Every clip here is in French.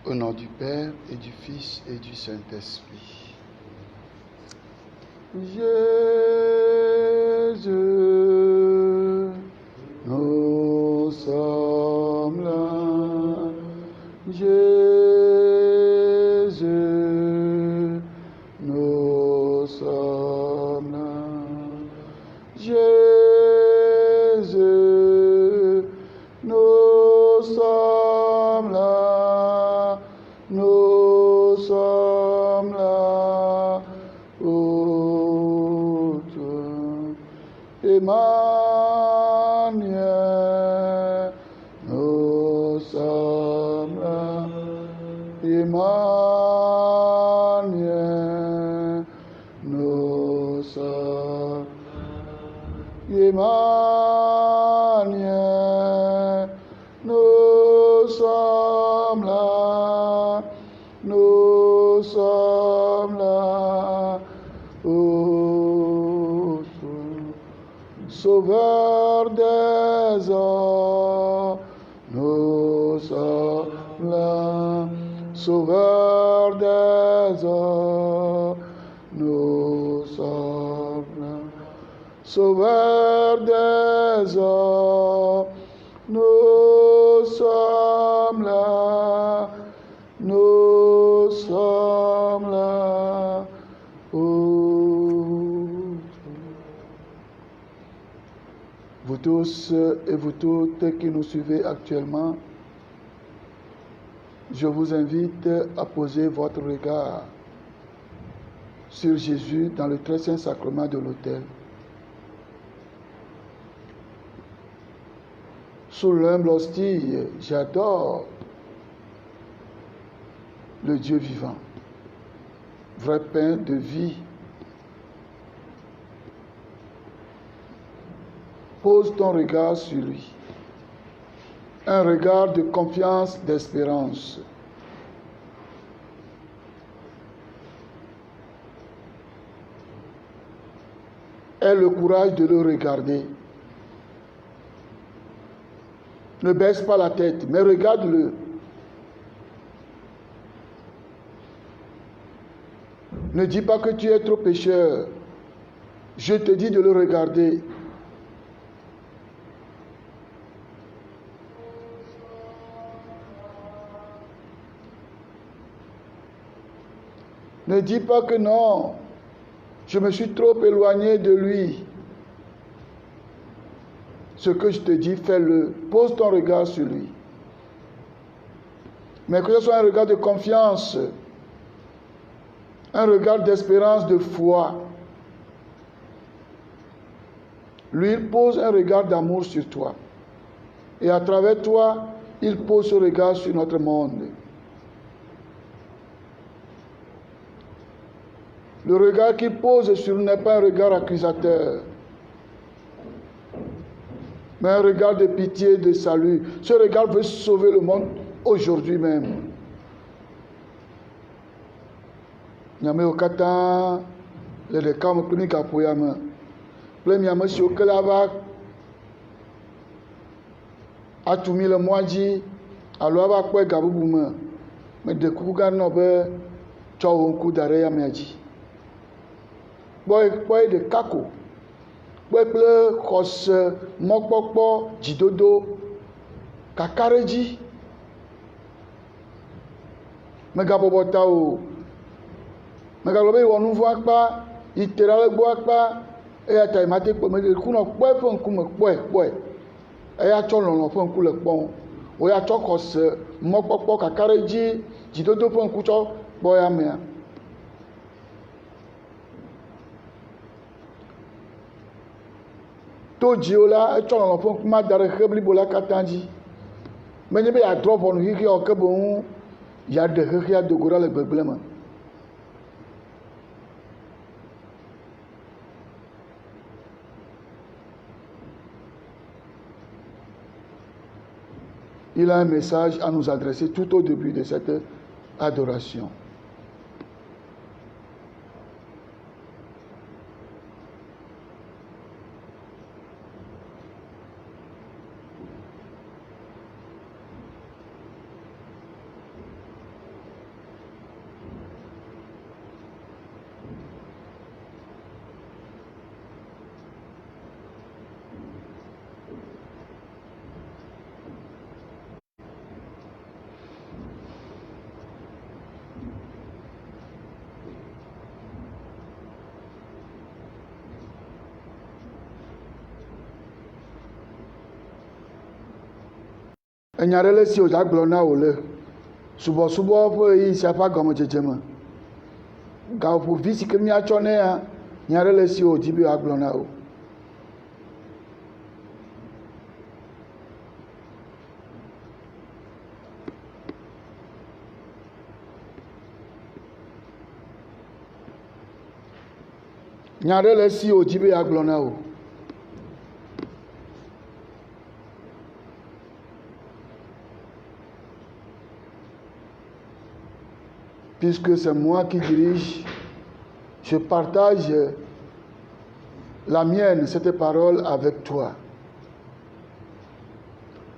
Au nom du Père et du Fils et du Saint-Esprit. Jésus, nous sommes là. Jésus, nous sommes là. Jésus, nous sommes là. Nous sommes là pour toi. Emmanuel, nous sommes là. Emmanuel, nous sommes là. Emmanuel, nous sommes là. Nous sommes là pour toi. Sauveur des hommes, nous sommes là. Sauveur des hommes, nous sommes là. Sauveur des hommes, nous sommes là. Nous sommes là pour vous tous et vous toutes qui nous suivez actuellement. Je vous invite à poser votre regard sur Jésus dans le très saint sacrement de l'autel. Sous l'humble hostie, j'adore le Dieu vivant, vrai pain de vie. Pose ton regard sur lui, un regard de confiance, d'espérance. Aie le courage de le regarder. Ne baisse pas la tête, mais regarde-le. Ne dis pas que tu es trop pécheur. Je te dis de le regarder. Ne dis pas que non, je me suis trop éloigné de lui. Ce que je te dis, fais-le. Pose ton regard sur lui. Mais que ce soit un regard de confiance, un regard d'espérance, de foi. Lui, il pose un regard d'amour sur toi. Et à travers toi, il pose ce regard sur notre monde. Le regard qu'il pose sur nous n'est pas un regard accusateur, mais un regard de pitié, de salut. Ce regard veut sauver le monde aujourd'hui même. Nyame okata le ɖeka me kple mi gaƒoya me kple miame siwo ke la va atu mi le mɔa dzi alo ava kpɔe ga bubu me meɖe kuku gã nɔ be tsɔ wò ŋku da ɖe yamea dzi. Kpɔe ɖeka ko. Kpɔe kple xɔse, mɔkpɔkpɔ, dzidodo, kakaɖedzi. Megabɔbɔ ta o. megagblɔ be wɔ nu vɔ akpa yi te ɖe gbɔ akpa eya ta yi ma te kpɔ me kunɔ kpɔe ƒe ŋkume kpɔe eya tsɔ lɔlɔ ƒe ŋku le kpɔm o ya tsɔ xɔse mɔkpɔkpɔ kaka ɖe dzi dzidodo ƒe ŋku tsɔ kpɔ ya mea. To dziwo la etsɔ lɔlɔ ƒe ŋkume da ɖe xe blibo la katã dzi menye be yeadrɔ ʋɔnu xixia o ke boŋ yeaɖe xexia do go ɖa le gbegblẽ me. Il a un message à nous adresser tout au début de cette adoration. Enya ɖe le si o dza gblɔ na wò le subɔsubɔ ƒe ɣeyiɣi sia ƒe agɔmedzedze me. Gaƒoƒovi si ke míatsɔ nɛ ya, nya ɖe le si o di be woagblɔ na wò. Nya ɖe le si o di be woagblɔ na wò. Puisque c'est moi qui dirige, je partage la mienne, cette parole avec toi.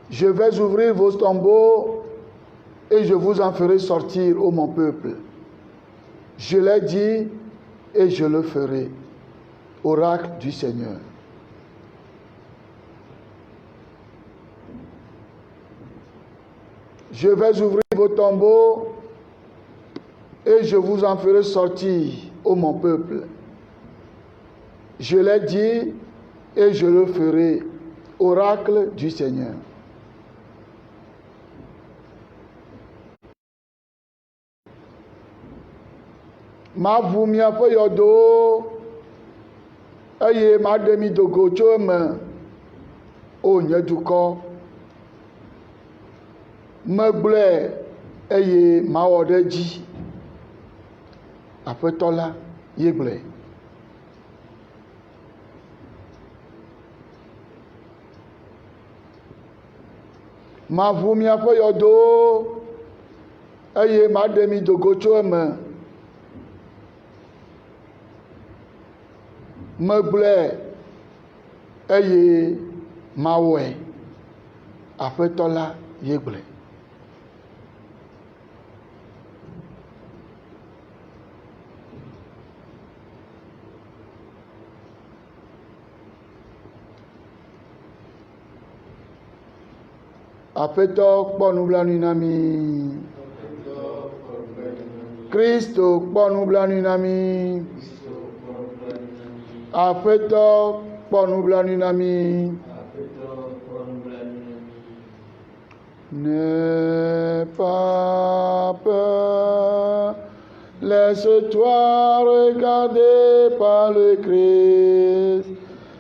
Je vais ouvrir vos tombeaux et je vous en ferai sortir, ô mon peuple. Je l'ai dit et je le ferai. Oracle du Seigneur. Je vais ouvrir vos tombeaux et je vous en ferai sortir, ô mon peuple. Je l'ai dit et je le ferai. Oracle du Seigneur. Ma vu miaƒe yɔdowo eye ma ɖe mi do go tso eme, o nye dukɔ. Megblɔe eye mawɔ ɖe dzi. Aƒetɔ la ye gblɔe. Maʋu miaƒe yɔdowo eye maɖe mi do go tso eme. Megblɔe eye mawɔe. Aƒetɔ la ye gblɔe. Aƒetɔ kpɔ nublanui na mi. Kristo kpɔ nublanui na mi. Aƒetɔ kpɔ nublanui na mi. N'aie pas peur, laisse-toi regarder par le Christ.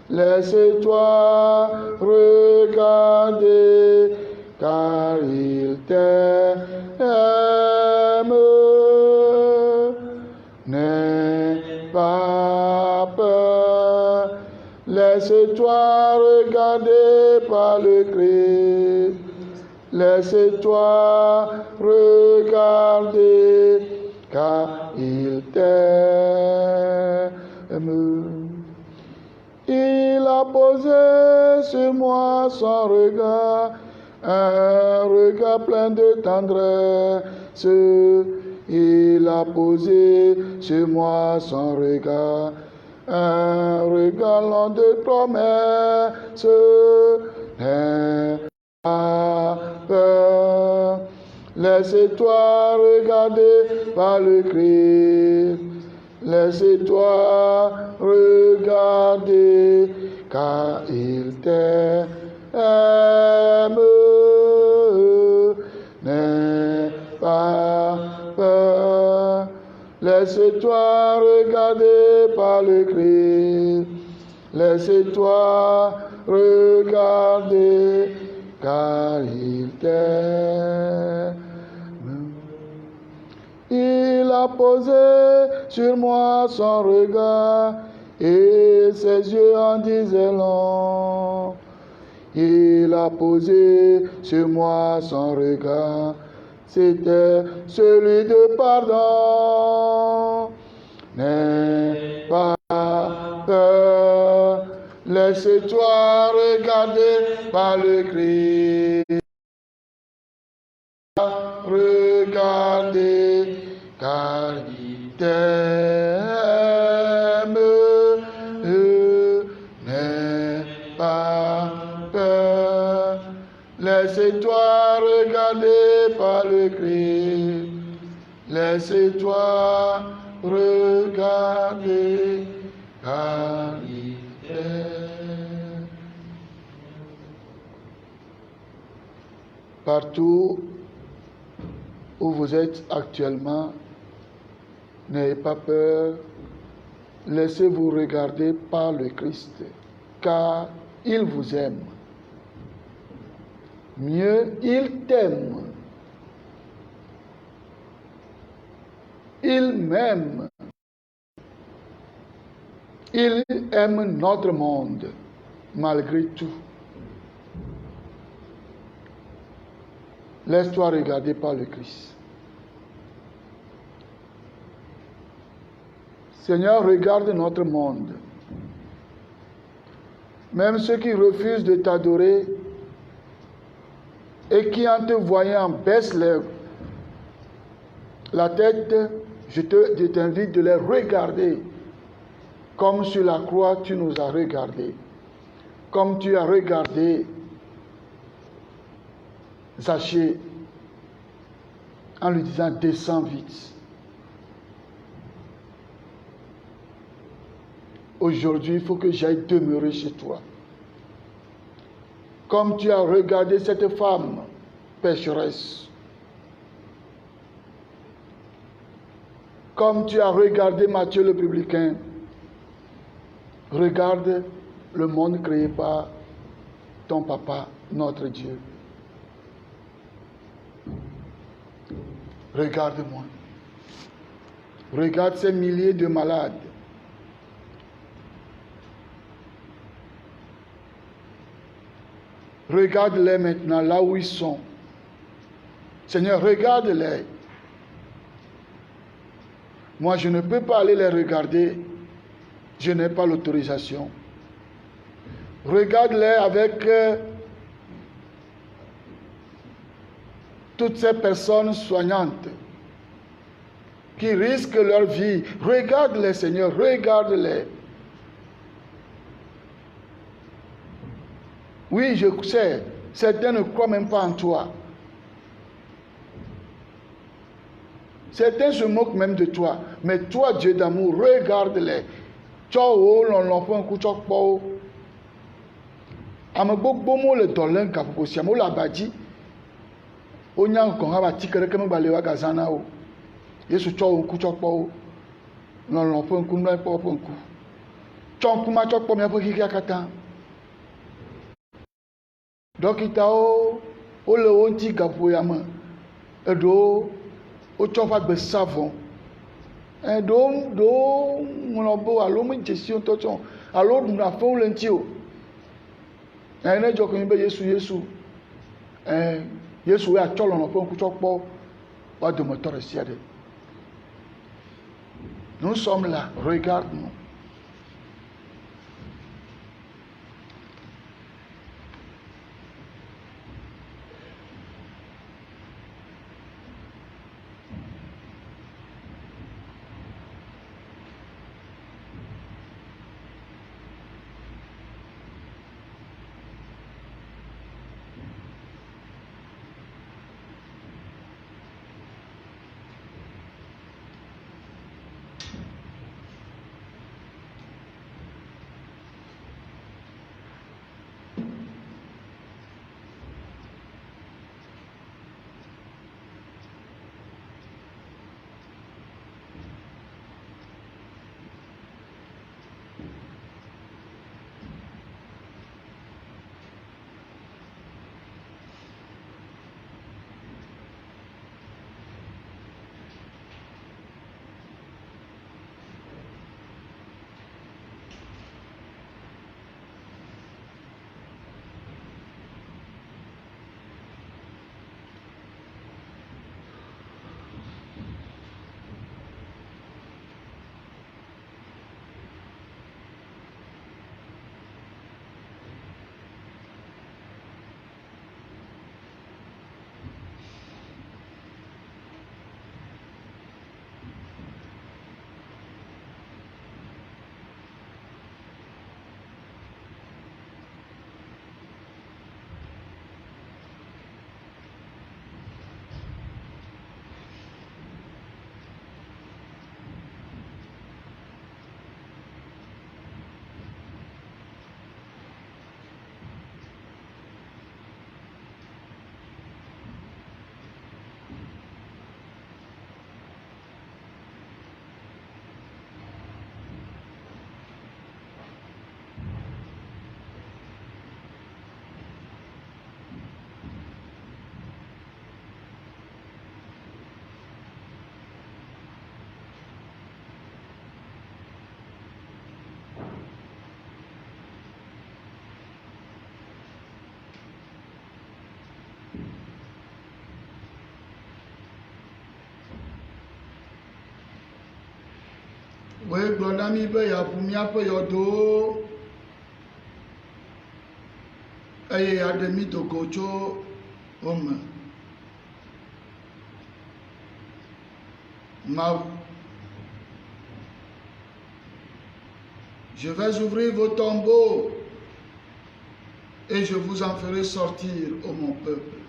Laisse-toi regarder car il t'aime. N'aie pas peur, laisse-toi regarder par le Christ. Laisse-toi regarder car il t'aime. Il a posé sur moi son regard, un regard plein de tendresse. Il a posé sur moi son regard, un regard long de promesses. N'aie pas peur, laisse-toi regarder par le Christ. Laisse-toi regarder, car il t'aime. N'aie pas peur. Laisse-toi regarder par le Christ. Laisse-toi regarder, car il t'aime. Il a posé sur moi son regard et ses yeux en disaient long. Il a posé sur moi son regard, c'était celui de pardon. N'aie pas peur, laisse-toi regarder par le Christ. Regardez, car il t'aime. N'aie pas peur. Laisse-toi regarder par le Christ. Laisse-toi regarder, car il t'aime. Partout où vous êtes actuellement, n'ayez pas peur, laissez-vous regarder par le Christ, car il vous aime. Mieux, il t'aime. Il m'aime. Il aime notre monde, malgré tout. Laisse-toi regarder par le Christ. Seigneur, regarde notre monde. Même ceux qui refusent de t'adorer et qui, en te voyant, baissent la tête, je t'invite de les regarder. Comme sur la croix, tu nous as regardés. Comme tu as regardé Zachée en lui disant descends vite. Aujourd'hui, il faut que j'aille demeurer chez toi. Comme tu as regardé cette femme pécheresse. Comme tu as regardé Matthieu le publicain. Regarde le monde créé par ton papa, notre Dieu. Regarde-moi. Regarde ces milliers de malades. Regarde-les maintenant là où ils sont. Seigneur, regarde-les. Moi, je ne peux pas aller les regarder. Je n'ai pas l'autorisation. Regarde-les avec toutes ces personnes soignantes qui risquent leur vie. Regarde-les, Seigneur, regarde-les. Oui, je sais, certains ne croient même pas en toi. Certains se moquent même de toi. Mais toi, Dieu d'amour, regarde-les. Ciao, l'enfant, couchok, Amagbogbo mo le dolen kapokosia mo la baji. Onya ko ha ba tikere ke mbale wa gazana o. Yesu cho couchok po. L'enfant ku no po ponku. Chonku ma chokpo mi apo kiki akata. Dokita o le onti gapo ya ma. Edo o cho fa gbe savon. Do mo bo alo mo jesi on to chon. Alo na fo le nti o. Ene joko mi be Yesu Yesu we acholo no fon ku chokpo wa de moteur siade. Nous sommes là, regarde-nous. Oui, Glonami be ya pumia pe yodo. Eye ya demi to gocho homme. Je vais ouvrir vos tombeaux et je vous en ferai sortir, ô mon peuple.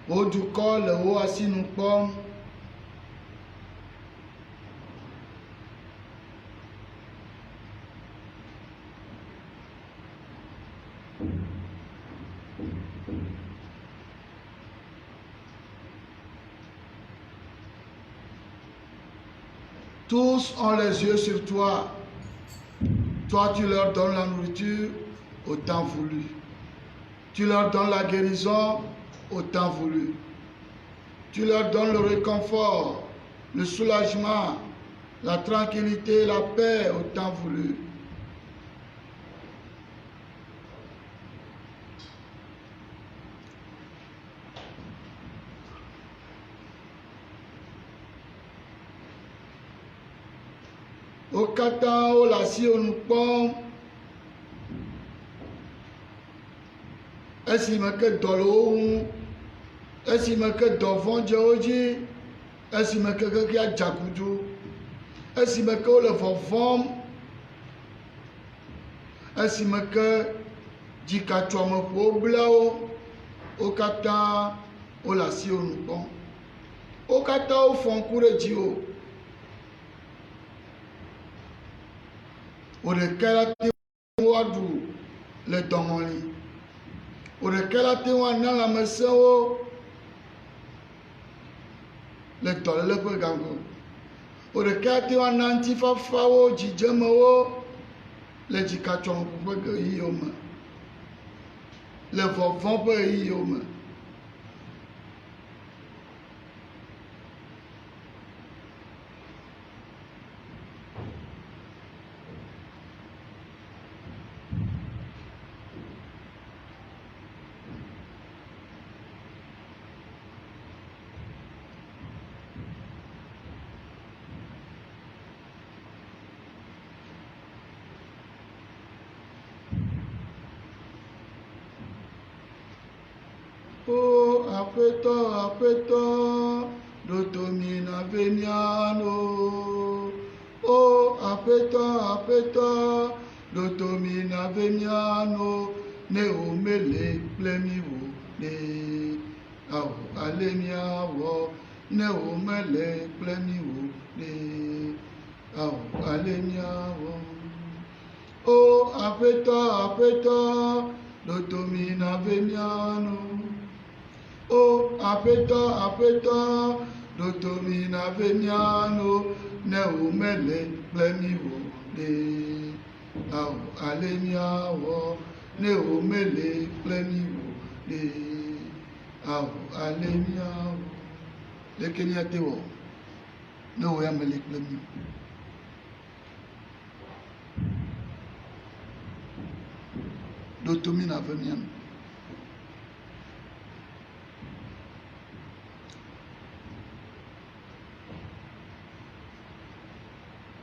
Haut du corps, le haut assis nous pomme. Tous ont les yeux sur toi. Toi, tu leur donnes la nourriture au temps voulu. Tu leur donnes la guérison au temps voulu. Tu leur donnes le réconfort, le soulagement, la tranquillité, la paix au temps voulu. Au katan, au lassi, au noupon, esime que dolo, esime que dovon djoji, esime que kia jakudu, esime que le vovom, esime que dikachome po blao, au katan, au lassi, au noupon, au katan, au fond coure dio. Orekela te wadu le domoni. Orekela te wana la mesewo le tole pe gango. Orekela te wana antifafawo jijemewo le jikachon pe ge yome. Le vovon pe yome. Oh, apeto, dotomina veniano. Oh, apeto, dotomina veniano. Neomele plemiwo ne. Awo alemiawo. Neomele plemiwo ne. Awo alemiawo. Oh, apeto, dotomina veniano. Oh, apeto, dotomina veniano, neumele plemiwo de. Au alemiawo, neumele plemiwo de. Au alemiawo. Le Kenya tewo, neumele plemiwo. Dotomina veniano.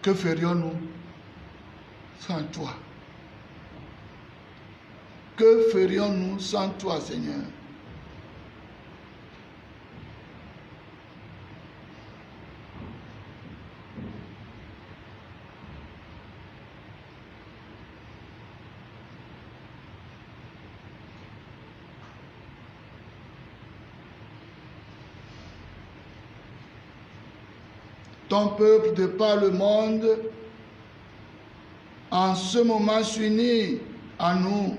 Que ferions-nous sans toi? Que ferions-nous sans toi, Seigneur? Ton peuple de par le monde, en ce moment, s'unit à nous.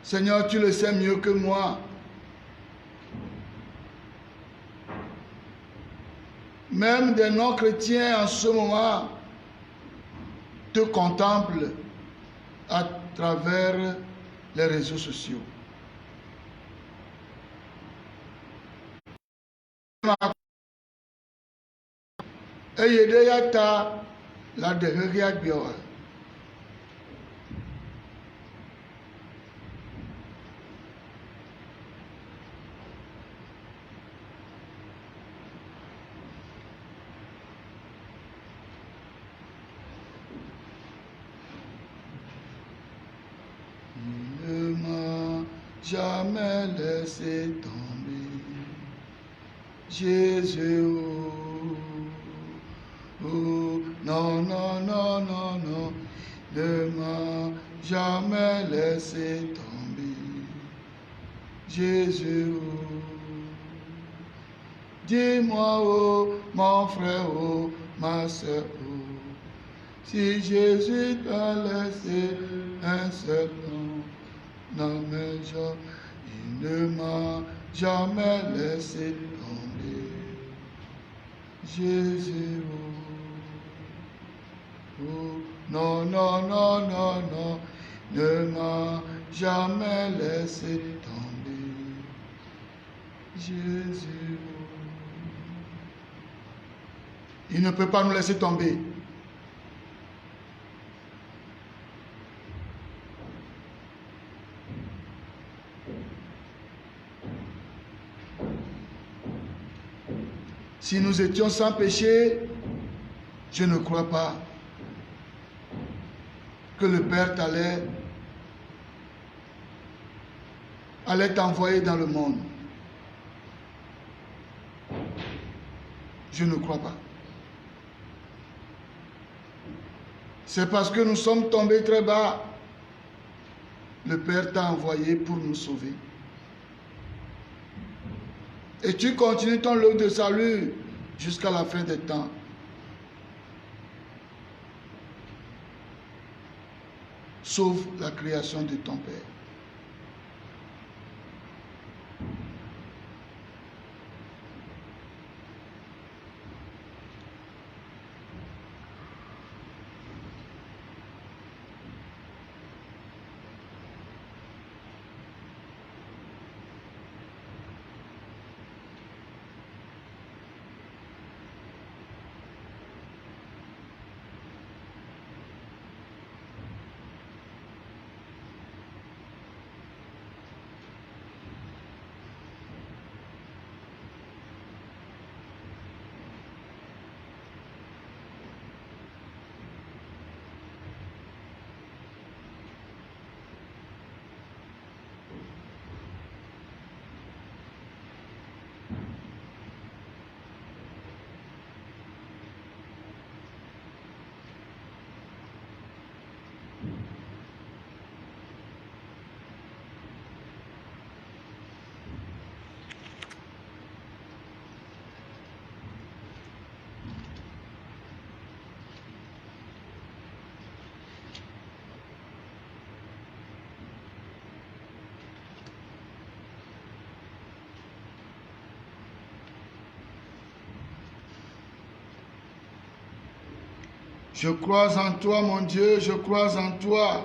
Seigneur, tu le sais mieux que moi. Même des non-chrétiens en ce moment te contemplent à travers les réseaux sociaux. Eye ɖe ya ta la ɖe xexea gbiawa. Il ne m'a jamais laissé tomber. Jésus, oh, oh, non, non, non, non, non, ne m'a jamais laissé tomber. Jésus, oh, dis-moi, oh, mon frère, oh, ma soeur, oh, si Jésus t'a laissé un seul nom, non, mais il ne m'a jamais laissé tomber. Jésus, oh, oh, non, non, non, non, non, ne m'a jamais laissé tomber. Jésus, oh. Il ne peut pas nous laisser tomber. Si nous étions sans péché, je ne crois pas que le Père allait t'envoyer dans le monde. Je ne crois pas. C'est parce que nous sommes tombés très bas. Le Père t'a envoyé pour nous sauver. Et tu continues ton lot de salut jusqu'à la fin des temps. Sauve la création de ton Père. Je crois en toi, mon Dieu, je crois en toi.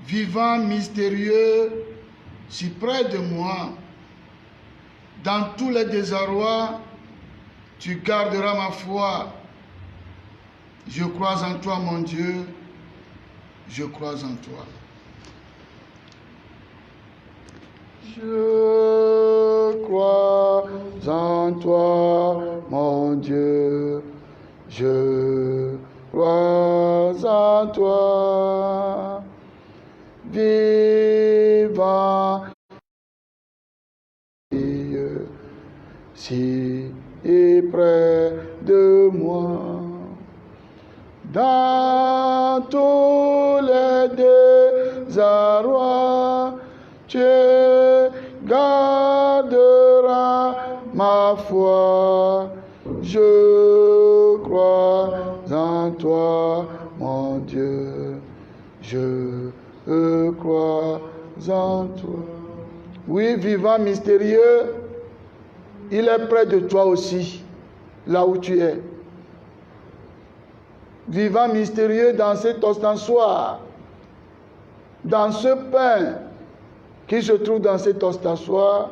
Vivant, mystérieux, si près de moi. Dans tous les désarrois, tu garderas ma foi. Je crois en toi, mon Dieu, je crois en toi. Je crois en toi, mon Dieu. Je crois en toi, vivant, si près de moi, dans tous les désarrois, tu garderas ma foi. Je crois en toi, mon Dieu, je Je crois en toi. Oui, vivant mystérieux, il est près de toi aussi, là où tu es. Vivant mystérieux dans cet ostensoir, dans ce pain qui se trouve dans cet ostensoir,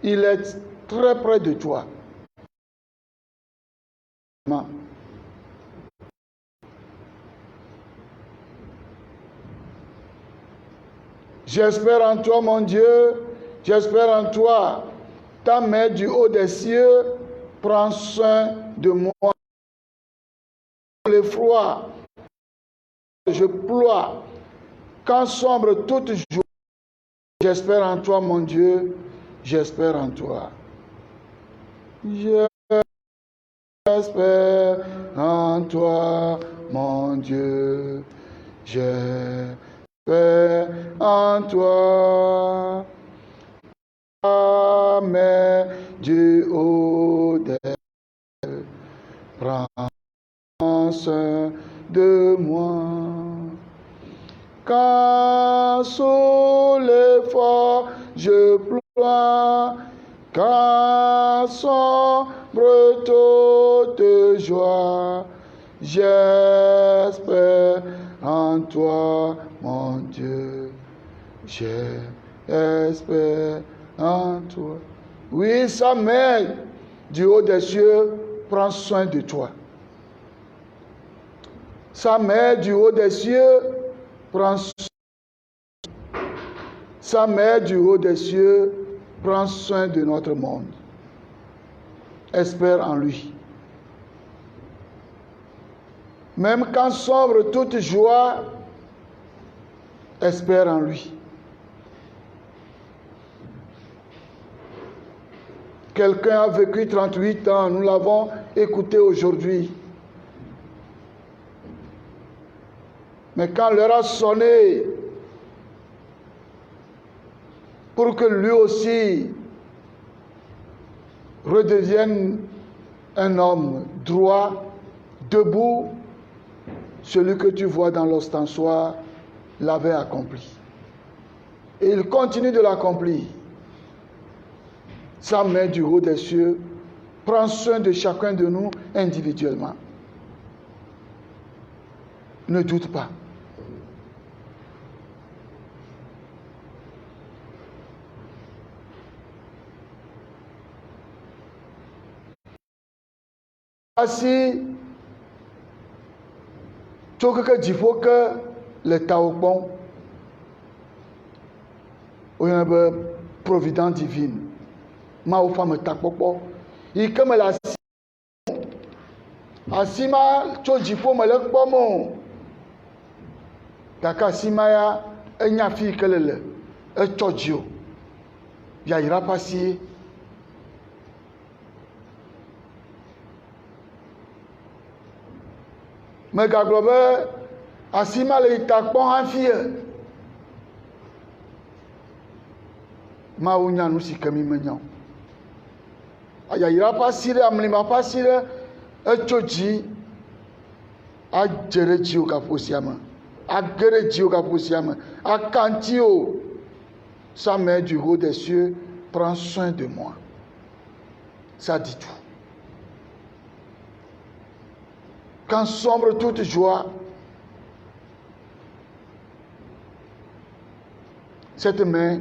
il est très près de toi. J'espère en toi, mon Dieu, j'espère en toi. Ta main du haut des cieux prend soin de moi. Le froid, je ploie. Quand sombre toute journée, j'espère en toi, mon Dieu, j'espère en toi. J'espère en toi, mon Dieu, j'espère en toi. Ta main du haut des cieux prend soin de moi. Quand sous l'effort je ploie, quand sombre toute joie, j'espère en toi, mon Dieu, j'espère en toi. Oui, sa main du haut des cieux prend soin de toi. Sa main du haut des cieux prend soin. Sa main du haut des cieux prend soin de notre monde. Espère en lui. Même quand sombre toute joie, espère en lui. Quelqu'un a vécu 38 ans, nous l'avons écouté aujourd'hui. Mais quand l'heure a sonné, pour que lui aussi redevienne un homme droit, debout, celui que tu vois dans l'ostensoir l'avait accompli. Et il continue de l'accomplir. Sa main du haut des cieux prend soin de chacun de nous individuellement. Ne doute pas. Voici tout ce qu'il faut que le taopon, ou une providence divine, ma femme tapopo, il comme la asima chojipo malek bomo, kaka simaya enya fi kelele, e chojio, ya ira pasi. Mais gaglobe asima le takpon afie ma unya nu sikami menyo aya ira pasire amlima pasire echoji ajere ji o kaposiama agere ji o kaposiama akanti o sa main du haut des cieux prend soin de moi. Ça dit tout. Quand sombre toute joie, cette main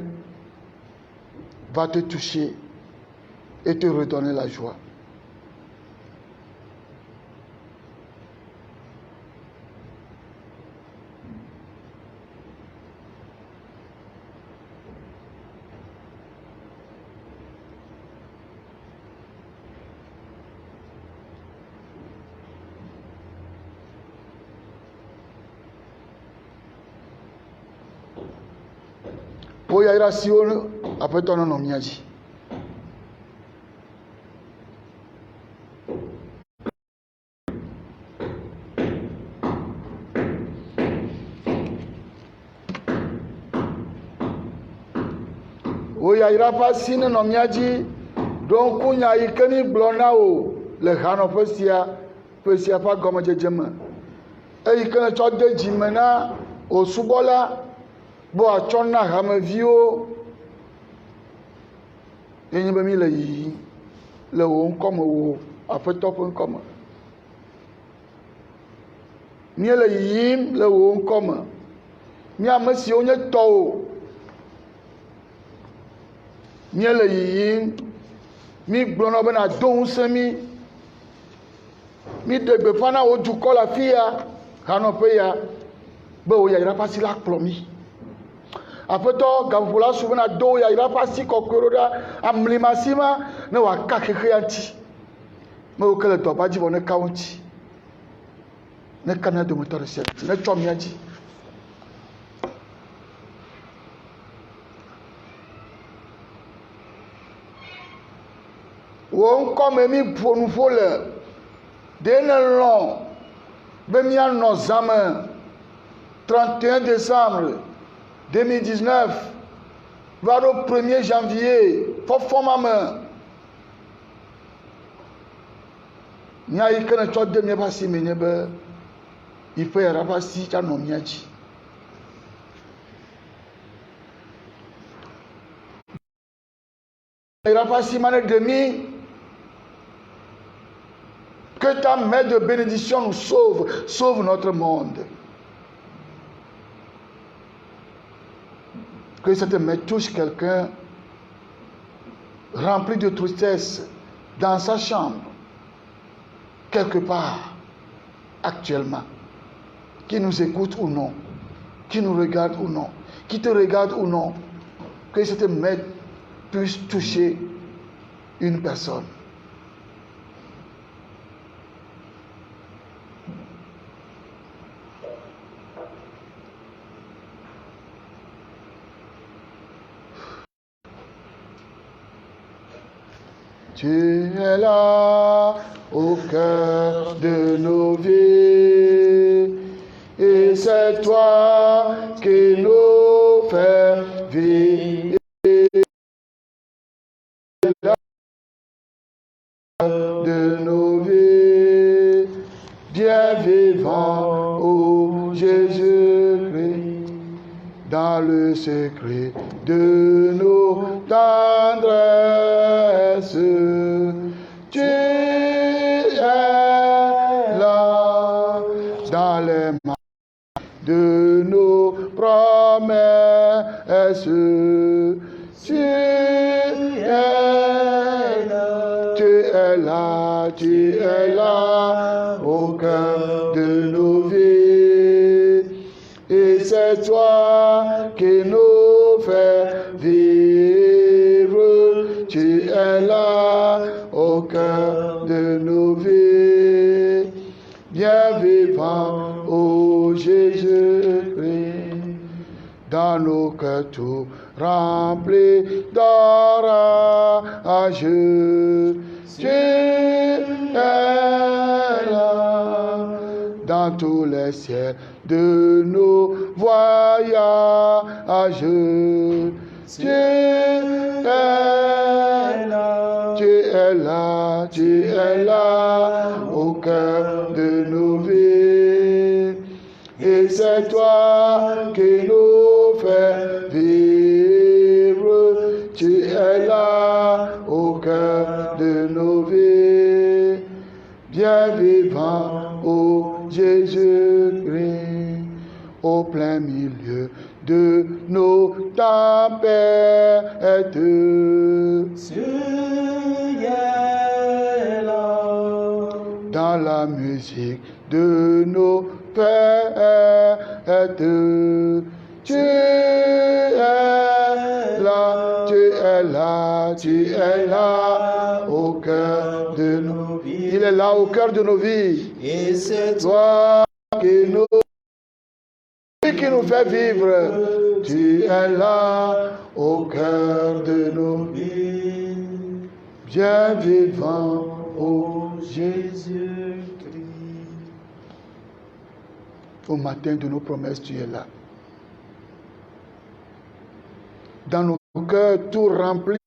va te toucher et te redonner la joie. Oya ira siwo apeto no miaji. Oya ira pasine no miaji donc kunya ikeni blona o le hano pesia pa gomo jejema. E ikene cho de jimena o subola Bo atsɔ na hameviwo. Yenye be mi le yiyi le wo ŋkɔme wo Aƒetɔ ƒe ŋkɔme. Míele yiyim le wo ŋkɔme. Mi ame siwo nye tɔwo. Míele yiyim. Mi gblɔna be na do ŋusẽ mi. Mi ɖe gbeƒã na wo dukɔ le afi ya, hanɔƒe ya, be wo yayra ƒe asi la kplɔ mi. Aƒetɔ gaƒoƒo la su bena do wo yayra ƒe asi kɔkɔe ɖo ɖa amlima si ma ne wòaka xexea ŋuti. Me wo ke le dɔ ba dzi vɔ ne ka wo ŋuti. Ne ka mía dometɔ ɖe sia ŋuti. Ne tsɔ mía dzi. Wo ŋkɔme mi ƒo nu ƒo le. Ɖe ne lɔ̃ be míanɔ zã me 31 décembre 2019 va ɖo 1er janvier fɔfɔ ma me. Nya yi ke ne tsɔ de míaƒe asi me nye be yi ƒe yayra ƒe asi tsa nɔ mía dzi. Yayra ƒe asi ma ne ɖe mí. Que ta main de bénédiction nous sauve, sauve notre monde. Que cette main touche quelqu'un rempli de tristesse dans sa chambre, quelque part, actuellement, qui nous écoute ou non, qui nous regarde ou non, qui te regarde ou non, que cette main puisse toucher une personne. Tu es là au cœur de nos vies, et c'est toi qui nous fais vivre. De nos vies, bien vivant, ô Jésus-Christ, dans le secret de nos tendresses, tu es là, dans les mains de nos promesses, tu es là. Tu es là, tu es là, au cœur de nos vies. Et c'est toi qui nous fais vivre. Tu es là, au cœur de nos vies. Bien vivant, ô Jésus-Christ, dans nos cœurs tout remplis d'orage. Tu es là, dans tous les ciels de nos voyages. Tu es là, tu es là, tu es là, au cœur de nos vies. Et c'est toi qui nous fais vivre. Tu es là, au cœur de nos vies. Bien vivant, ô Jésus-Christ, au plein milieu de nos tempêtes. Tu es là, dans la musique de nos fêtes. Tu es là, tu es là, tu es là, au cœur de nos vies. Il est là au cœur de nos vies. Et c'est toi qui nous fait vivre. Tu es là, au cœur de nos vies. Bien vivant, ô Jésus-Christ. Au matin de nos promesses, tu es là. Dans nos cœurs tout remplis,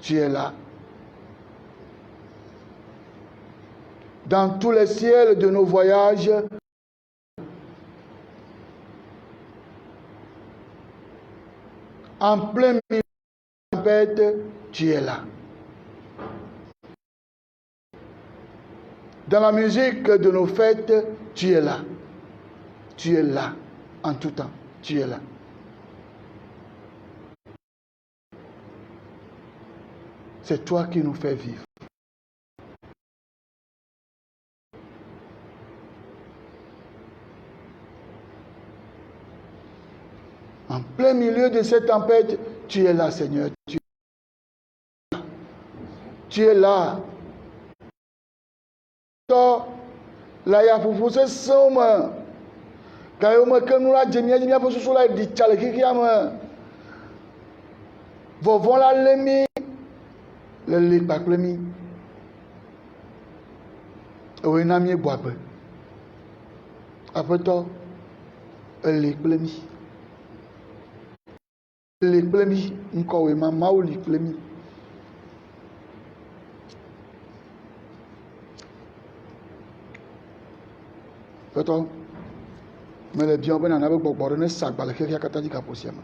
tu es là. Dans tous les ciels de nos voyages, En plein milieu de la tempête, tu es là. Dans la musique de nos fêtes, tu es là. Tu es là. En tout temps, tu es là. C'est toi qui nous fais vivre. En plein milieu de cette tempête, tu es là, Seigneur. Tu es là. La ya fufu se soma. Kayo me kenula jemia po susu la di chale kikiama. Vovon la lemi. Le lik bak lemi. Owe na mi boabe. Apoto lik lemi. Lik lemi nko we mama o lik lemi. Apoto mais le bien ben anabe gbogbo ne sagba le keke akata di kaposiama.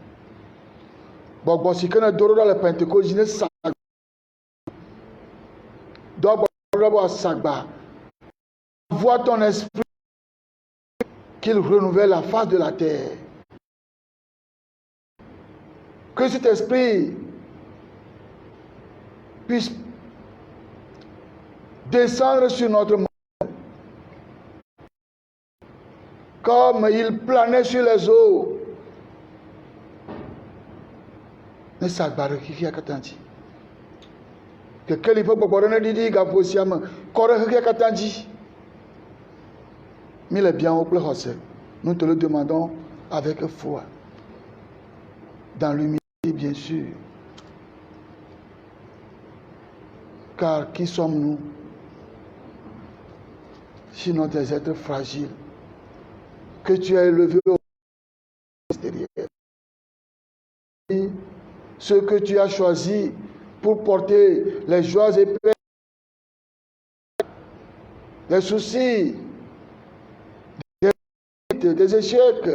Gbogbo si kana doro dans le Pentecôte ne sagba. Donc gbogbo sagba. Vois ton esprit qu'il renouvelle la face de la terre. Que cet esprit puisse descendre sur notre monde comme il planait sur les eaux. Ne s'agbare qui a katanji. Que quel faut pas ne didi gaposiam corre qui a katanji. Mais le bien au plus nous te le demandons avec foi. Dans l'humilité, bien sûr. Car qui sommes-nous sinon des êtres fragiles que tu as élevés au extérieur. Ceux que tu as choisis pour porter les joies et peines, les soucis, des échecs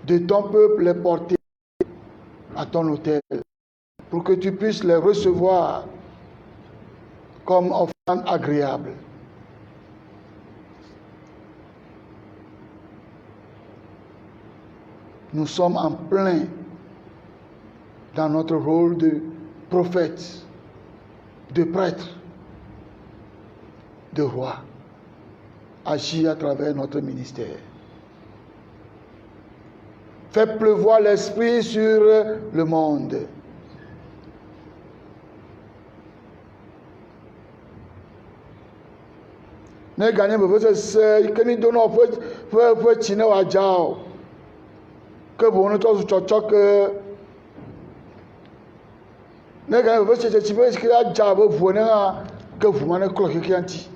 de ton peuple, les porter à ton autel pour que tu puisses les recevoir comme offrande agréable. Nous sommes en plein dans notre rôle de prophète, de prêtre, de roi, agir à travers notre ministère. Fais pleuvoir l'esprit sur le monde. Ne gagnez pas ce que nous donnons pour tirer à Jao. Que vous ne tous choc. Ne gagnez pas ce que vous avez Jao pour vous que vous m'en cloqué qui anti.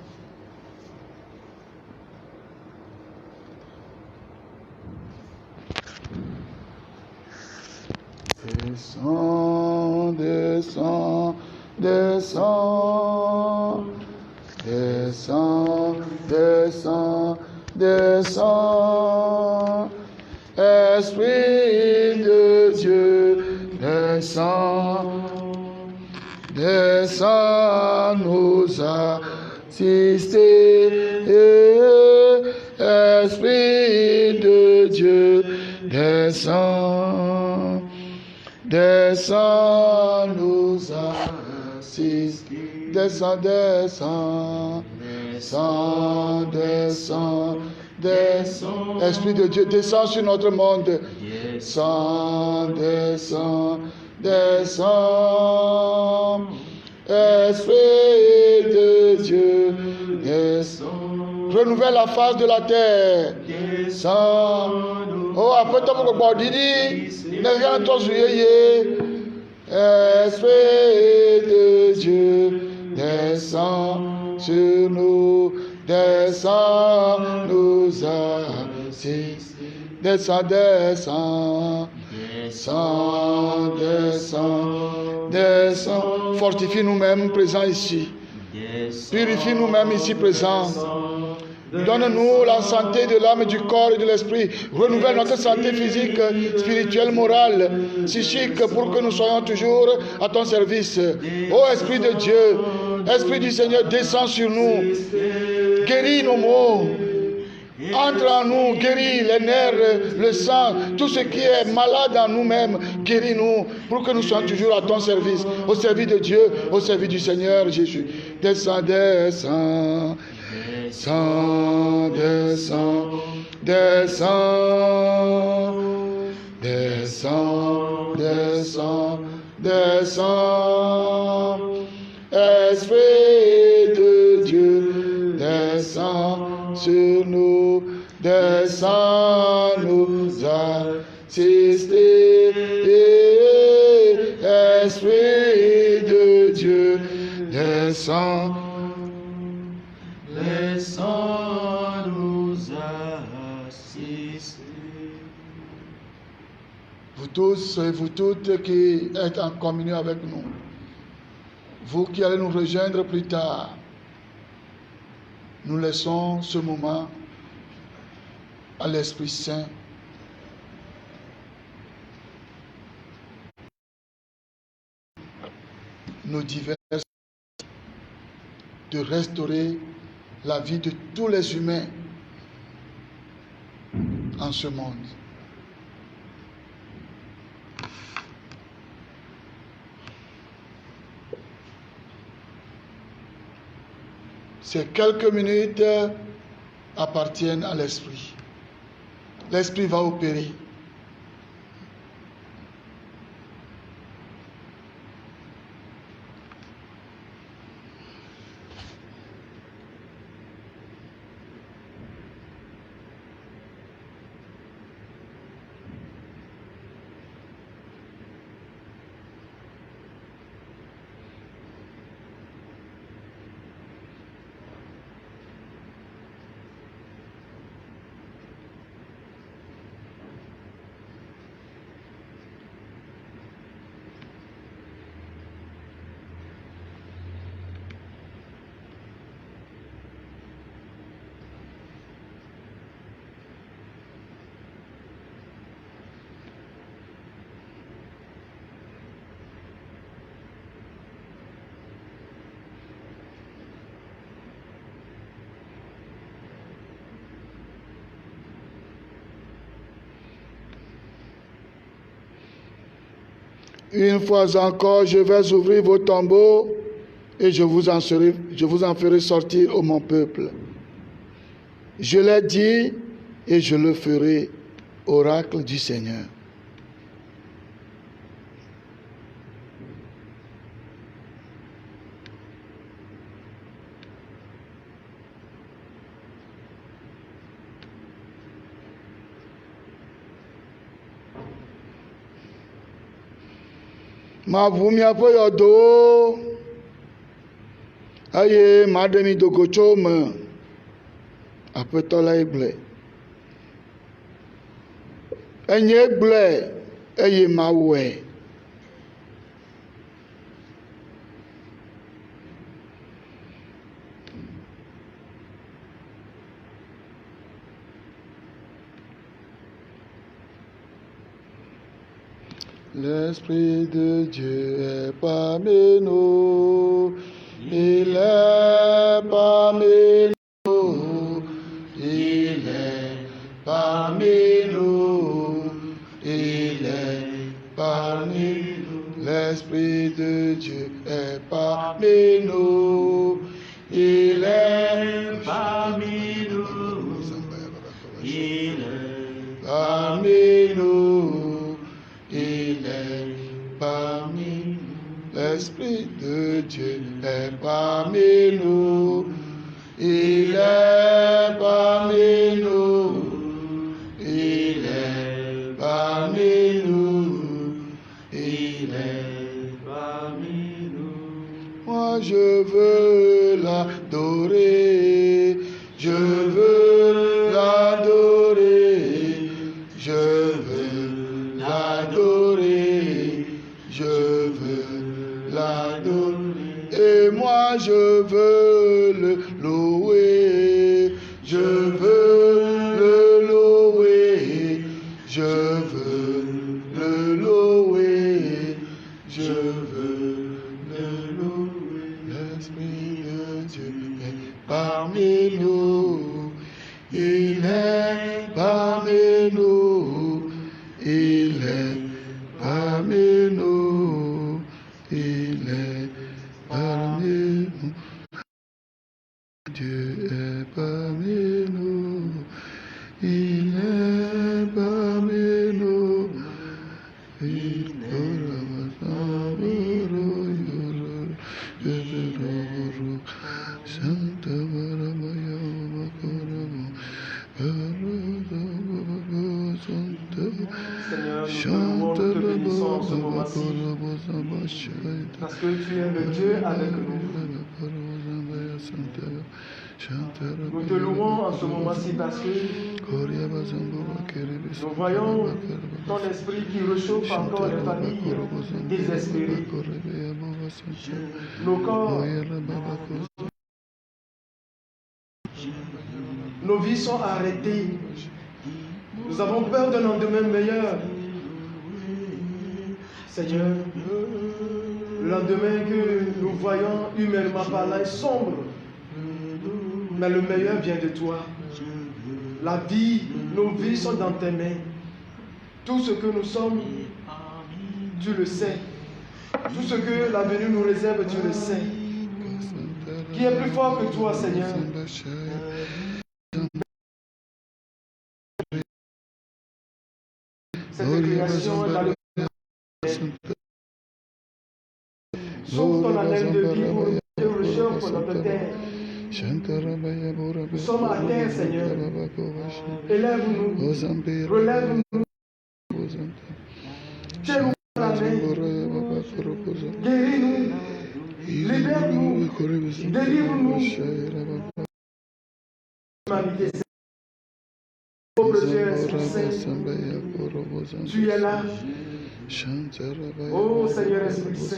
Descends, descends, descends, descends, descends, descends, Esprit de Dieu, descends, descends nous assister, Esprit de Dieu, descends. Descends nous assister, descends, descends, descends, descends, descends, Esprit de Dieu, descends sur notre monde, descends, descends, descends, Esprit de Dieu, descends, renouvelle la face de la terre, descends, oh, après toi, pour que Didi, ne rien toi, Esprit de Dieu, descends sur nous, descends nous assiste, descends, descends, descends, descends, descends, fortifie nous-mêmes présents ici, purifie nous-mêmes ici présents, Donne-nous la santé de l'âme, du corps et de l'esprit. Renouvelle notre santé physique, spirituelle, morale, psychique, pour que nous soyons toujours à ton service. Ô Esprit de Dieu, Esprit du Seigneur, descends sur nous. Guéris nos maux. Entre en nous, guéris les nerfs, le sang, tout ce qui est malade en nous-mêmes, guéris-nous pour que nous soyons toujours à ton service, au service de Dieu, au service du Seigneur Jésus. Descends, descends, descends, descends, descends, descends, descends, Esprit de Dieu, descends sur nous, descends nous assister, Esprit de Dieu, descends, descends nous assister. Vous tous et vous toutes qui êtes en communion avec nous, vous qui allez nous rejoindre plus tard, nous laissons ce moment à l'Esprit Saint. Nos diverses de restaurer la vie de tous les humains en ce monde. Ces quelques minutes appartiennent à l'Esprit. L'Esprit va opérer. Une fois encore, je vais ouvrir vos tombeaux et je vous en ferai sortir, ô mon peuple. Je l'ai dit et je le ferai, oracle du Seigneur. Ma vumi aƒe yɔdowo eye ma ɖe mi do go tso me. Aƒetɔ lae gblɔe. Enye gblɔe eye ma wɔe. L'Esprit de Dieu est parmi nous, il est parmi nous, il est parmi nous, il est parmi nous. L'Esprit de Dieu est parmi nous, il est parmi nous, il est parmi nous. Il est parmi nous, l'Esprit de Dieu est parmi nous, il est parmi nous, il est parmi nous, il est parmi nous. Moi je veux l'adorer, je veux l'adorer, je veux l'adorer, je veux l'adorer, et moi je veux le louer, je je veux le louer, je veux le louer. L'Esprit de Dieu est parmi nous, il est parmi nous, il est parmi nous, il est parmi nous. Dieu est parmi nous, il est parmi nous, il est Seigneur, nous te bénissons en ce moment-ci, parce que tu es le Dieu avec nous. Nous te louons en ce moment-ci parce que nous voyons ton esprit qui réchauffe encore les familles désespérées. Nos corps, nos vies sont arrêtées. Nous avons peur d'un lendemain meilleur. Seigneur, le lendemain que nous voyons humainement parlant est sombre. Mais le meilleur vient de toi. La vie, nos vies sont dans tes mains. Tout ce que nous sommes, tu le sais. Tout ce que l'avenir nous réserve, tu le sais. Qui est plus fort que toi, Seigneur? Cette création dans le sauve ton haleine de vie pour nous réchauffe notre terre. Nous sommes à terre, Seigneur. Élève-nous, relève-nous. Tiens-nous par la main. Guéris-nous, libère-nous, délivre-nous. Humanité, pauvre Dieu, Esprit Saint, tu es là. Oh Seigneur Esprit Saint,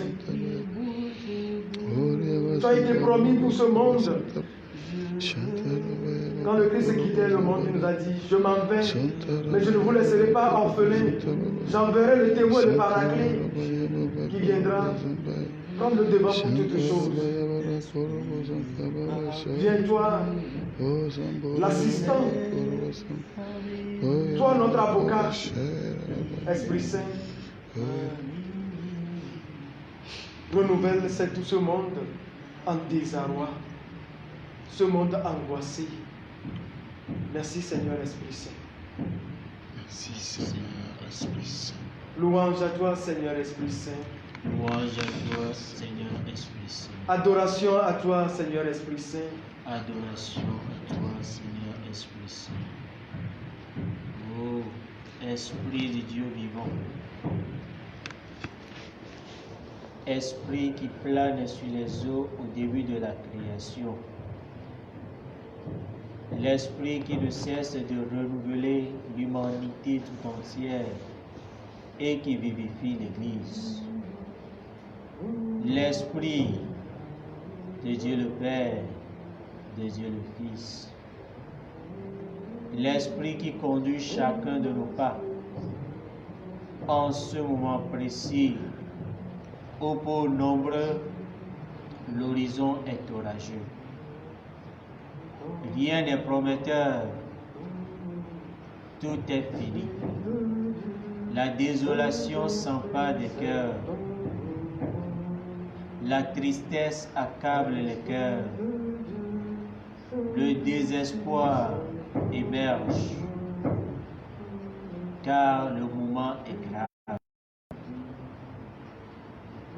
tu as été promis pour ce monde. Quand le Christ quittait le monde, il nous a dit, je m'en vais, mais je ne vous laisserai pas orphelins. J'enverrai le témoin, le paraclet, qui viendra comme le devant pour toutes choses. Viens-toi, l'assistant, toi notre avocat, Esprit Saint, renouvelle tout ce monde en désarroi, ce monde angoissé. Merci Seigneur Esprit Saint. Merci Seigneur Esprit Saint. Louange à toi Seigneur Esprit Saint. Louange à toi Seigneur Esprit Saint. Adoration à toi Seigneur Esprit Saint. Adoration à toi Seigneur Esprit Saint. Oh Esprit de Dieu vivant. Esprit qui plane sur les eaux au début de la création. L'Esprit qui ne cesse de renouveler l'humanité tout entière et qui vivifie l'Église. L'Esprit de Dieu le Père, de Dieu le Fils. L'Esprit qui conduit chacun de nos pas en ce moment précis. Ô pôle nombreux, l'horizon est orageux. Rien n'est prometteur. Tout est fini. La désolation s'empare des cœurs. La tristesse accable les cœurs. Le désespoir émerge. Car le moment est grave.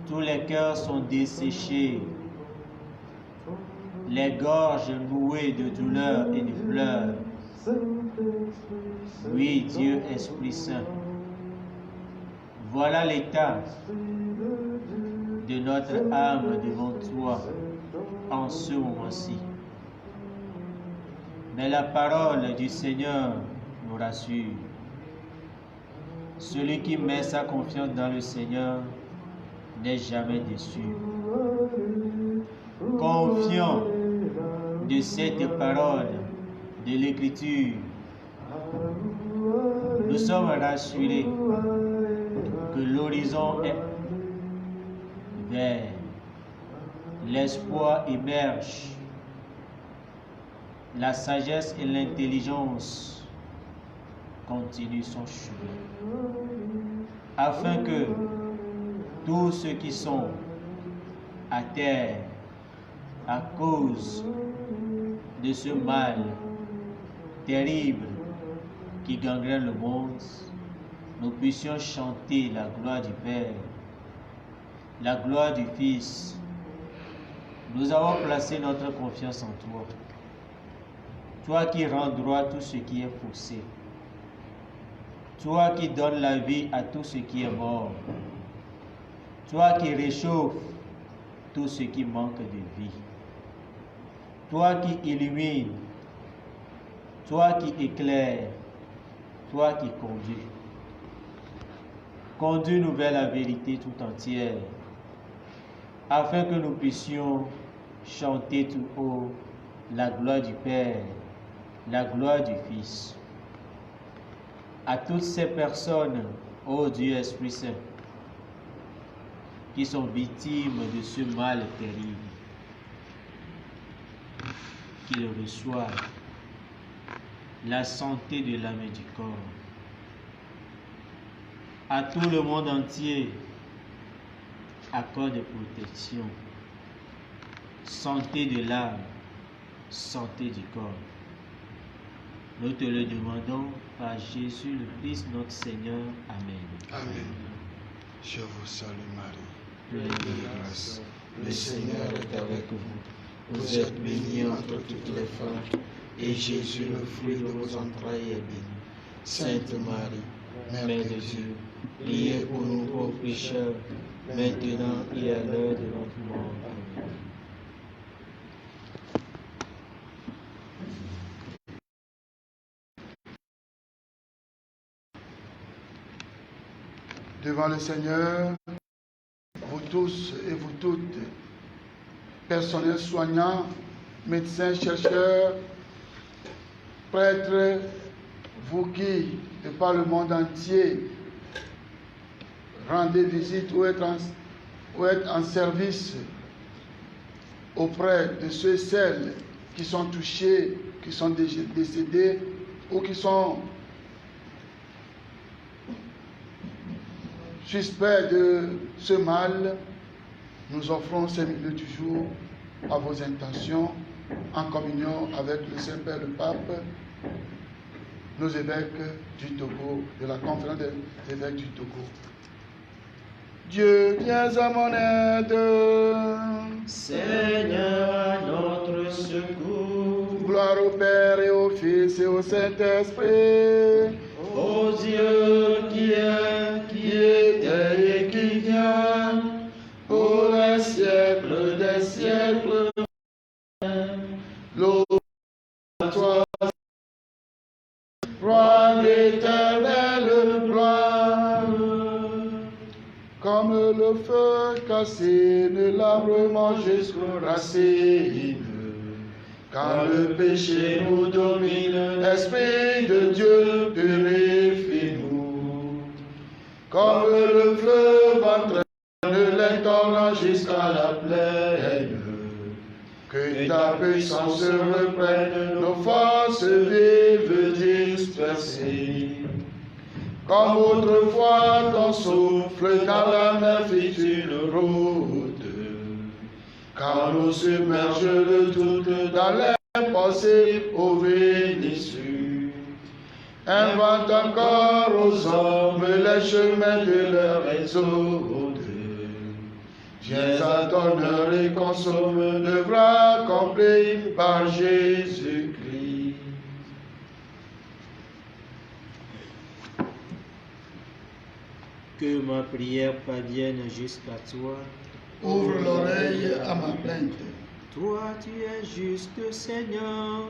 Tous les cœurs sont desséchés, les gorges nouées de douleur et de pleurs. Oui, Dieu Esprit Saint, voilà l'état de notre âme devant toi en ce moment-ci. Mais la parole du Seigneur nous rassure. Celui qui met sa confiance dans le Seigneur n'est jamais déçu. Confiant de cette parole de l'Écriture, nous sommes rassurés que l'horizon est vert. L'espoir émerge. La sagesse et l'intelligence continuent son chemin. Afin que tous ceux qui sont à terre à cause de ce mal terrible qui gangrène le monde, nous puissions chanter la gloire du Père, la gloire du Fils. Nous avons placé notre confiance en toi. Toi qui rends droit tout ce qui est faussé. Toi qui donnes la vie à tout ce qui est mort. Toi qui réchauffes tout ce qui manque de vie. Toi qui illumines. Toi qui éclaires. Toi qui conduis. Conduis-nous vers la vérité tout entière, afin que nous puissions chanter tout haut la gloire du Père, la gloire du Fils. À toutes ces personnes, ô Dieu Esprit Saint, qui sont victimes de ce mal terrible, qu'ils reçoivent la santé de l'âme et du corps. À tout le monde entier, accord de protection, santé de l'âme, santé du corps. Nous te le demandons par Jésus le Christ notre Seigneur. Amen. Amen. Je vous salue Marie, Pleine pleine de grâce. Le Seigneur est avec vous. Vous êtes bénie entre toutes les femmes, et Jésus, le fruit de vos entrailles, est béni. Sainte Marie, Mère de Dieu, priez pour nous pauvres pécheurs, maintenant et à l'heure de notre mort. Amen. Devant le Seigneur, vous tous et vous toutes, personnel soignant, médecins, chercheurs, prêtres, vous qui, de par le monde entier, rendez visite ou êtes en service auprès de ceux et celles qui sont touchés, qui sont décédés ou qui sont suspects de ce mal, nous offrons ces minutes du jour à vos intentions en communion avec le Saint-Père, le Pape, nos évêques du Togo, de la conférence des évêques du Togo. Dieu, viens à mon aide. Seigneur, à notre secours. Gloire au Père et au Fils et au Saint-Esprit. Ô Dieu qui était et qui vient, Pour les siècles des siècles. Louange à toi, roi d'éternelle gloire. Comme le feu cassé de l'arbre jusqu'aux racines. Quand le péché nous domine, l'Esprit de Dieu purifie-nous. Comme le fleuve entraîne les torrents jusqu'à la plaine. Que ta puissance reprenne nos forces vives dispersées. Comme autrefois ton souffle dans la mer fit une route. Quand nous submerge de toutes dans les pensées aux vénissures. Invente encore aux hommes les chemins de leur exode. Viens à ton heure et consomme l'œuvre accomplie par Jésus-Christ. que ma prière parvienne jusqu'à toi. Ouvre l'oreille à ma plainte. Toi, tu es juste, Seigneur.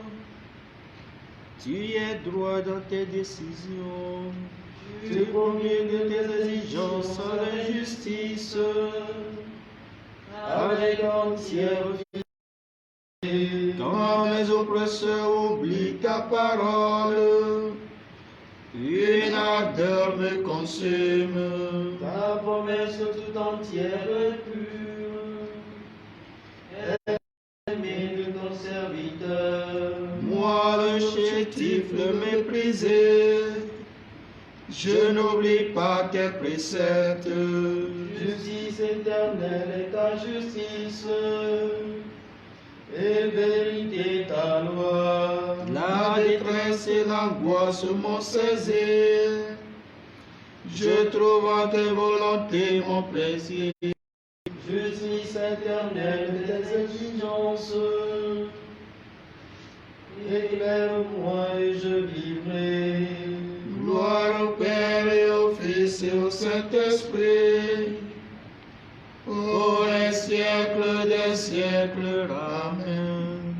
Tu es droit dans tes décisions. Tu promulgues tes exigences à la justice. Avec entière fidélité. Quand mes oppresseurs oublient ta parole, une ardeur me consume. Ta promesse tout entière est pure. Aimé de ton serviteur. Moi, le chétif, le méprisé, je n'oublie pas tes préceptes. Justice éternelle est ta justice, et vérité ta loi. La détresse et l'angoisse m'ont saisi. Je trouve en tes volontés mon plaisir. Justice éternelle des exigences, éclaire-moi et je vivrai. Gloire au Père et au Fils et au Saint-Esprit, pour les siècles des siècles. Amen.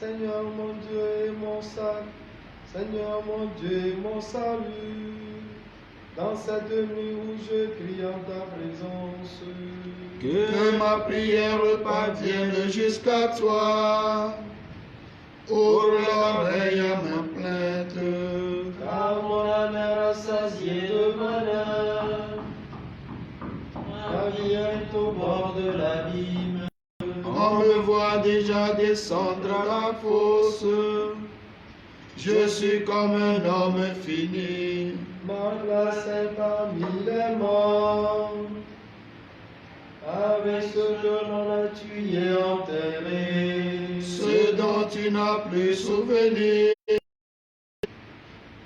Seigneur mon Dieu et mon salut, Seigneur mon Dieu et mon salut, dans cette nuit où je crie en ta présence, Que ma prière parvienne jusqu'à toi, ouvre l'oreille à ma plainte. car mon âme est rassasiée de malheur, ma vie est au bord de l'abîme. On me voit déjà descendre à la fosse, je suis comme un homme fini. Ma place est parmi les morts, avec ceux que l'on a tués enterrés. Ceux dont tu n'as plus souvenir,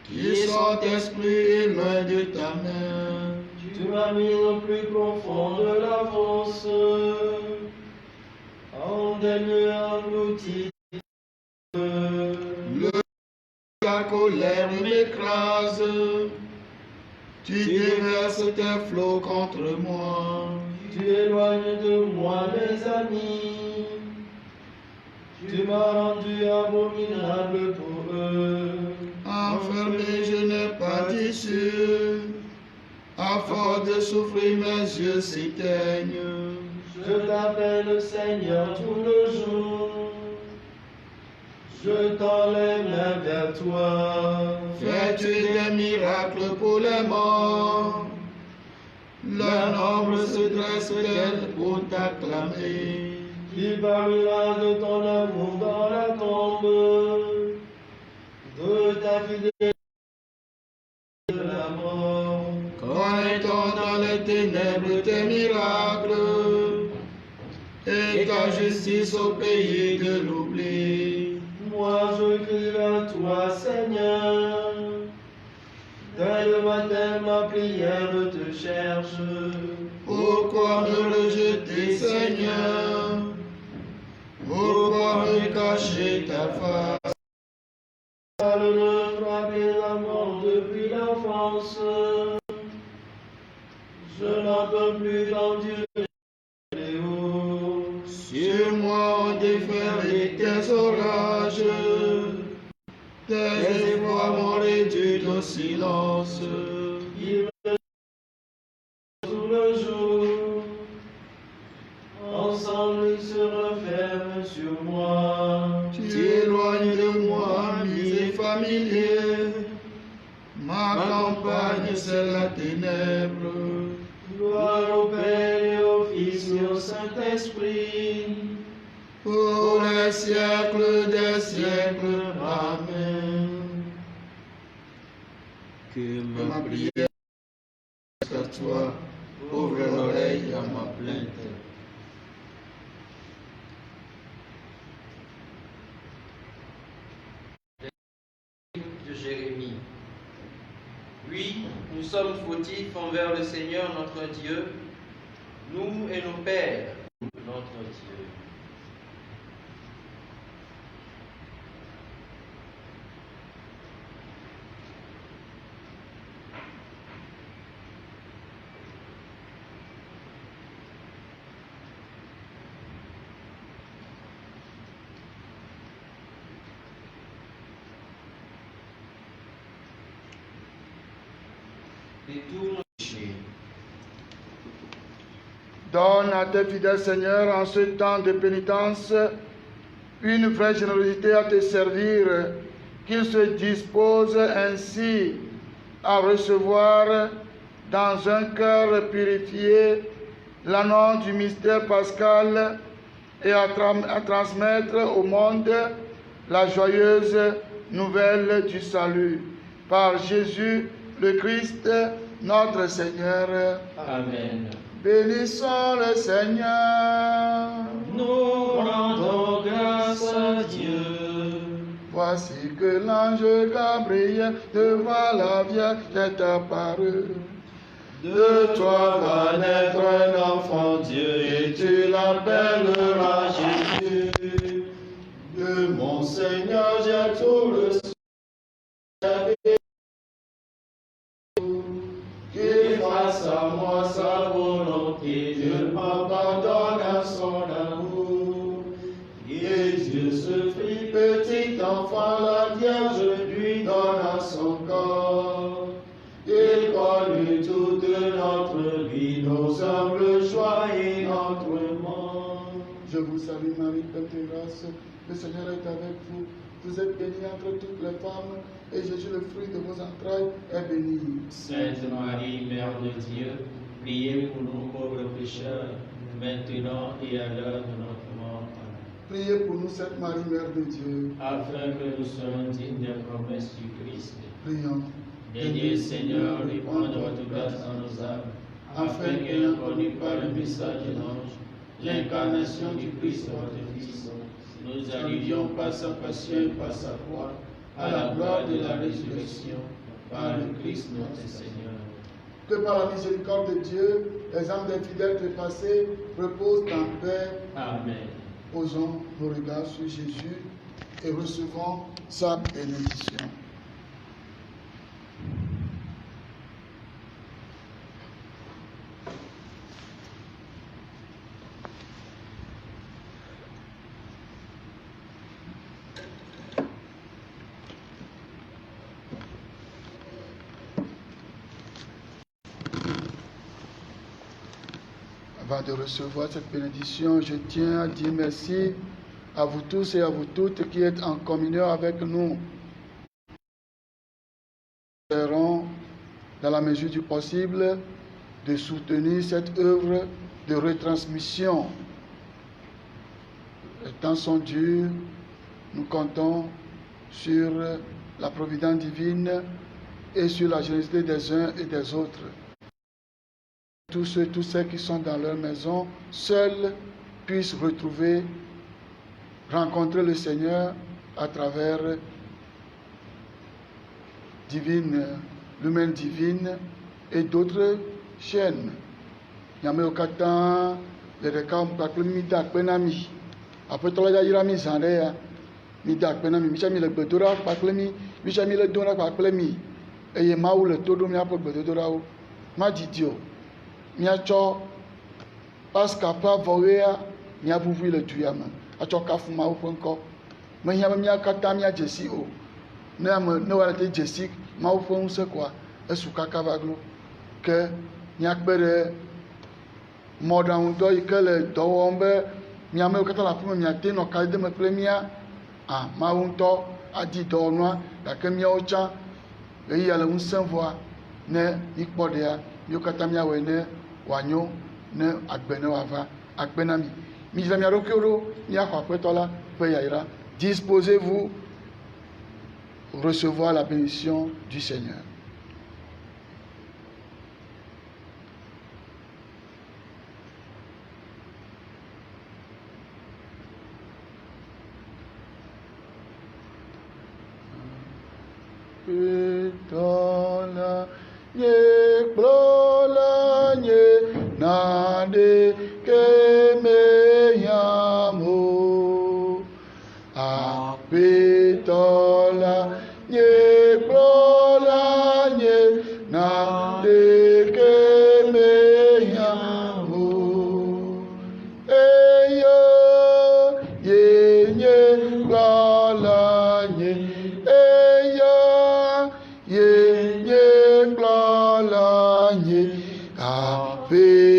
qui sont esprits loin de ta main. Tu m'as mis au plus profond de la fosse, en des lieux engloutis. La colère m'écrase, tu déverses tes flots contre moi. Tu éloignes de moi mes amis, tu m'as rendu abominable pour eux. Enfermé, je n'ai pas d'issue, à force de souffrir, mes yeux s'éteignent. Je t'appelle Seigneur tout le jour, je tends les mains vers toi. Fais-tu des miracles pour les morts? Leur nombre se dresse-t-elle pour t'acclamer? Qui parlera de ton amour dans la tombe, de ta fidélité de la mort. Connaît-on dans les ténèbres tes miracles et ta justice au pays de l'oubli? Moi je crie vers toi, Seigneur. Dès le matin, ma prière te cherche. Pourquoi me rejeter, Seigneur? Pourquoi me cacher ta face? Le frapper la mort depuis l'enfance. Je n'en peux plus d'endurer les hauts. Sur moi ont déferlé tes orages, tes efforts m'ont réduit au silence. Il me sous le jour, ensemble ils se referment sur moi. Tu éloignes de moi, misé familier, ma campagne c'est la ténèbre. Gloire au Père et au Fils et au Saint-Esprit, Pour les siècles des siècles. Amen. Que ma prière à toi, ouvre l'oreille à ma plainte. De Jérémie. Oui, nous sommes fautifs envers le Seigneur notre Dieu, nous et nos pères, notre Dieu. Détourne nos péchés. Donne à tes fidèles Seigneur en ce temps de pénitence une vraie générosité à te servir qu'ils se disposent ainsi à recevoir dans un cœur purifié l'annonce du mystère pascal et à transmettre au monde la joyeuse nouvelle du salut. Par Jésus le Christ, notre Seigneur. Amen. Bénissons le Seigneur. Nous rendons grâce à Dieu. Voici que l'ange Gabriel devant la Vierge est apparu. De toi va naître un enfant Dieu et tu l'appelleras Jésus. De mon Seigneur j'ai tout reçu. Qu'il fasse à moi sa volonté, Dieu m'abandonne à son amour. Jésus se fit petit enfant, la Vierge lui donna son corps. Il connut toute notre vie, nos humbles joies et notre monde. Je vous salue Marie, pleine de grâce, le Seigneur est avec vous. Vous êtes bénie entre toutes les femmes, et Jésus, le fruit de vos entrailles, est béni. Sainte Marie, Mère de Dieu, priez pour nous pauvres pécheurs, maintenant et à l'heure de notre mort. Amen. Priez pour nous, Sainte Marie, Mère de Dieu. Afin que nous soyons dignes des promesses du Christ. Prions. Daignez, Seigneur, répandre votre grâce dans nos âmes, afin qu'ayant connu par le message de l'ange l'incarnation du Christ, votre Fils, nous arrivions par sa passion et par sa croix à la gloire de la résurrection, par le Christ notre Seigneur. Que par la miséricorde de Dieu, les âmes des fidèles trépassés reposent en paix. Amen. Posons nos regards sur Jésus et recevons sa bénédiction. Avant de recevoir cette bénédiction, je tiens à dire merci à vous tous et à vous toutes qui êtes en communion avec nous. Nous espérons, dans la mesure du possible, de soutenir cette œuvre de retransmission. Les temps sont durs, nous comptons sur la providence divine et sur la générosité des uns et des autres. Tous ceux qui sont dans leur maison, seuls puissent rencontrer le Seigneur à travers l'humaine divine et d'autres chaînes. Nyame okata le ɖeka kpakple mi da akpe na mi. Aƒetɔ la dzadzra mi zã ɖe ya. Mi da akpe na mi. Mitsɛ mi le gbedoɖa kpakple mi. Mitsɛ mi le dona kpakple mi. Eye Mawu le to ɖom miaƒe gbedodoɖawo. Madidi o. Miatsɔ Pasika ƒe avɔɣea miaʋuʋui le du ya me atsɔ kafu Mawu ƒe ŋkɔ. Mehiã be mía katã míadze si o. Ne wòle te dze si Mawu ƒe ŋusẽ koa, esu kaka va glo. Ke míakpe ɖe mɔɖaŋudɔ yi ke le dɔ wɔm be miamewo katã le aƒe me miate nɔ kaɖi me kple mía. Mawu ŋutɔ adi dɔwɔnua gake míawo tsã ɣeyiɣia le ŋusẽ vɔa ne míkpɔ ɖea míawo katã míawɔe ne wòanyo ne agbe ne wòava akpe na mi. Midzra mia ɖokuiwo ɖo míaxɔ Aƒetɔ la ƒe yayra. Disposez-vous recevoir la bénédiction du Seigneur. Pitola nye plola nye nade keme yamo apitola nye plola nye nade keme yamo eyo ye nye plola nye eyo ye glala ye apitola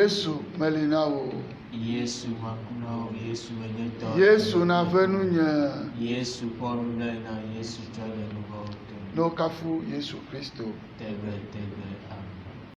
Yesu melina wo. Yesu makuna, Yesu menyenta. Yesu na venu nye. Yesu ponu na Yesu chale nubo. No kafu Yesu Kristo. Tebe, tebe.